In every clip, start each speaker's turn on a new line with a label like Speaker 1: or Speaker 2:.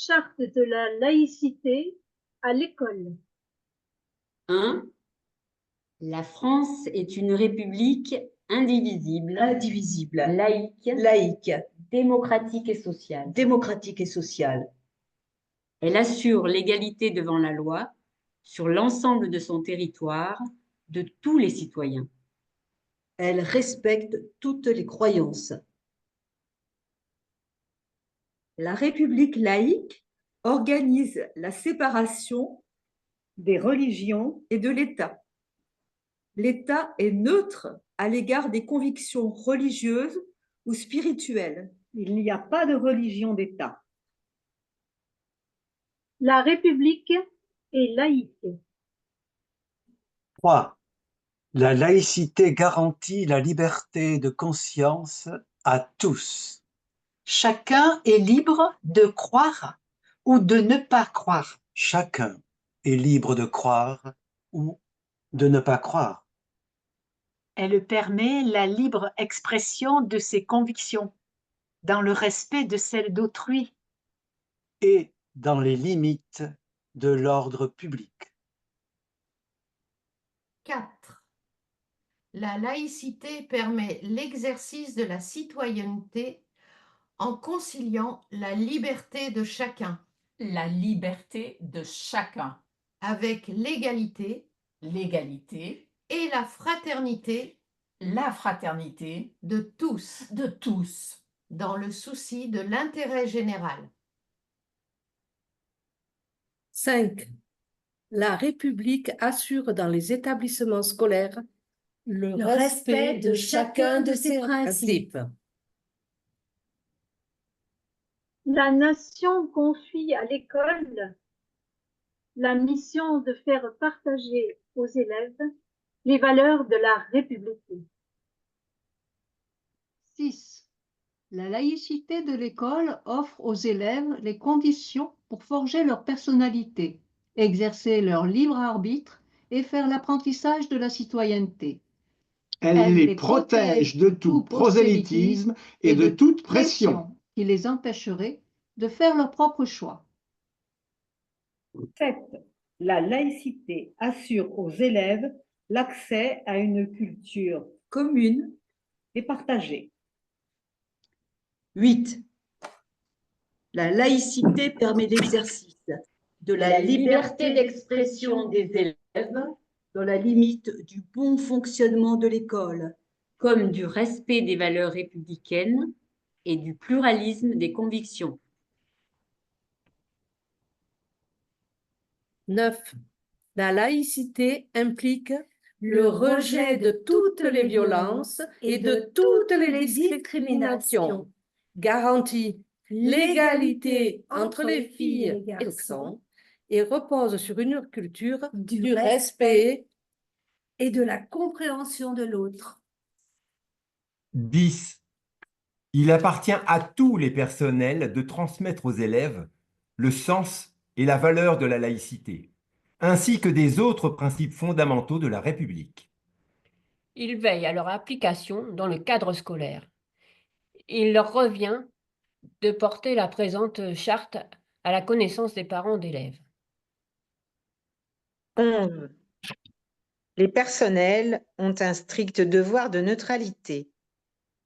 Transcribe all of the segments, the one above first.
Speaker 1: Charte de la laïcité à l'école.
Speaker 2: 1. La France est une république indivisible,
Speaker 3: laïque,
Speaker 2: démocratique et sociale.
Speaker 3: démocratique et sociale.
Speaker 2: Elle assure l'égalité devant la loi sur l'ensemble de son territoire de tous les citoyens.
Speaker 3: Elle respecte toutes les croyances.
Speaker 4: La République laïque organise la séparation des religions et de l'État. L'État est neutre à l'égard des convictions religieuses ou spirituelles.
Speaker 5: Il n'y a pas de religion d'État.
Speaker 1: La République est laïque.
Speaker 6: 3. La laïcité garantit la liberté de conscience à tous.
Speaker 7: Chacun est libre de croire ou de ne pas croire.
Speaker 6: Chacun est libre de croire ou de ne pas croire.
Speaker 7: Elle permet la libre expression de ses convictions, dans le respect de celles d'autrui.
Speaker 6: Et dans les limites de l'ordre public.
Speaker 8: 4. La laïcité permet l'exercice de la citoyenneté en conciliant la liberté de chacun.
Speaker 9: La liberté de chacun.
Speaker 8: Avec l'égalité.
Speaker 9: L'égalité.
Speaker 8: Et la fraternité.
Speaker 9: La fraternité.
Speaker 8: De tous.
Speaker 9: De tous.
Speaker 8: Dans le souci de l'intérêt général.
Speaker 10: 5. La République assure dans les établissements scolaires le respect de chacun de ses principes.
Speaker 1: La nation confie à l'école la mission de faire partager aux élèves les valeurs de la République.
Speaker 11: 6. La laïcité de l'école offre aux élèves les conditions pour forger leur personnalité, exercer leur libre arbitre et faire l'apprentissage de la citoyenneté.
Speaker 12: Elle les protège de tout prosélytisme et de toute pression
Speaker 11: qui les empêcherait de faire leur propre choix.
Speaker 5: 7. La laïcité assure aux élèves l'accès à une culture commune et partagée.
Speaker 3: 8. La laïcité permet l'exercice de la liberté d'expression des élèves dans la limite du bon fonctionnement de l'école,
Speaker 2: comme du respect des valeurs républicaines et du pluralisme des convictions.
Speaker 10: 9. La laïcité implique le rejet de toutes les violences et de toutes les discriminations, garantit l'égalité entre les filles et les garçons et repose sur une culture du respect
Speaker 13: et de la compréhension de l'autre.
Speaker 12: 10. Il appartient à tous les personnels de transmettre aux élèves le sens et la valeur de la laïcité, ainsi que des autres principes fondamentaux de la République.
Speaker 14: Il veille à leur application dans le cadre scolaire. Il leur revient de porter la présente charte à la connaissance des parents d'élèves.
Speaker 15: 11. Les personnels ont un strict devoir de neutralité.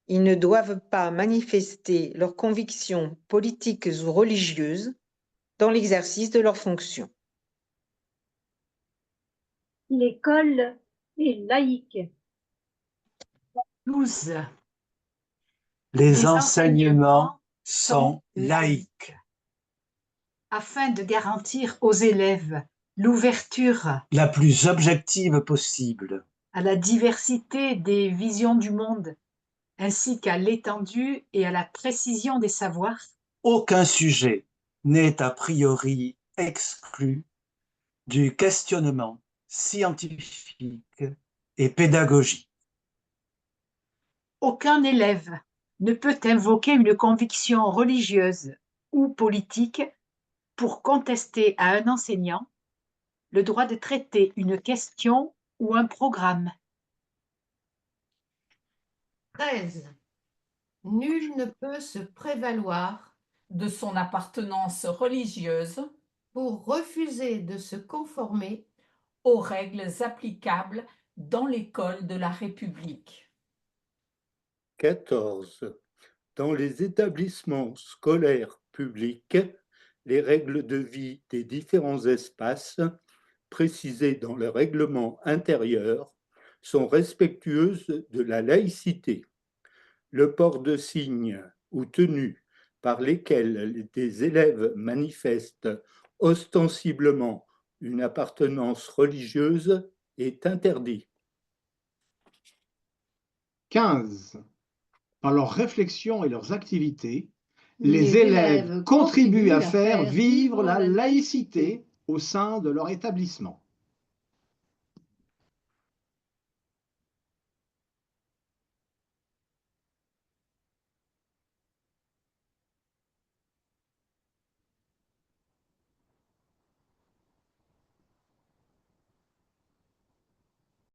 Speaker 15: Ils ne doivent pas manifester leurs convictions politiques ou religieuses dans l'exercice de leurs fonctions.
Speaker 1: L'école est laïque.
Speaker 7: 12.
Speaker 6: Les enseignements sont laïques.
Speaker 7: Afin de garantir aux élèves l'ouverture
Speaker 6: la plus objective possible
Speaker 7: à la diversité des visions du monde, ainsi qu'à l'étendue et à la précision des savoirs.
Speaker 6: Aucun sujet n'est a priori exclu du questionnement scientifique et pédagogique.
Speaker 7: Aucun élève ne peut invoquer une conviction religieuse ou politique pour contester à un enseignant le droit de traiter une question ou un programme.
Speaker 8: 13. Nul ne peut se prévaloir
Speaker 9: de son appartenance religieuse
Speaker 8: pour refuser de se conformer
Speaker 9: aux règles applicables dans l'école de la République.
Speaker 16: 14. Dans les établissements scolaires publics, les règles de vie des différents espaces, précisées dans le règlement intérieur, sont respectueuses de la laïcité. Le port de signes ou tenues par lesquels des élèves manifestent ostensiblement une appartenance religieuse est interdit.
Speaker 17: 15. Dans leurs réflexions et leurs activités, les élèves contribuent à faire vivre la laïcité au sein de leur établissement.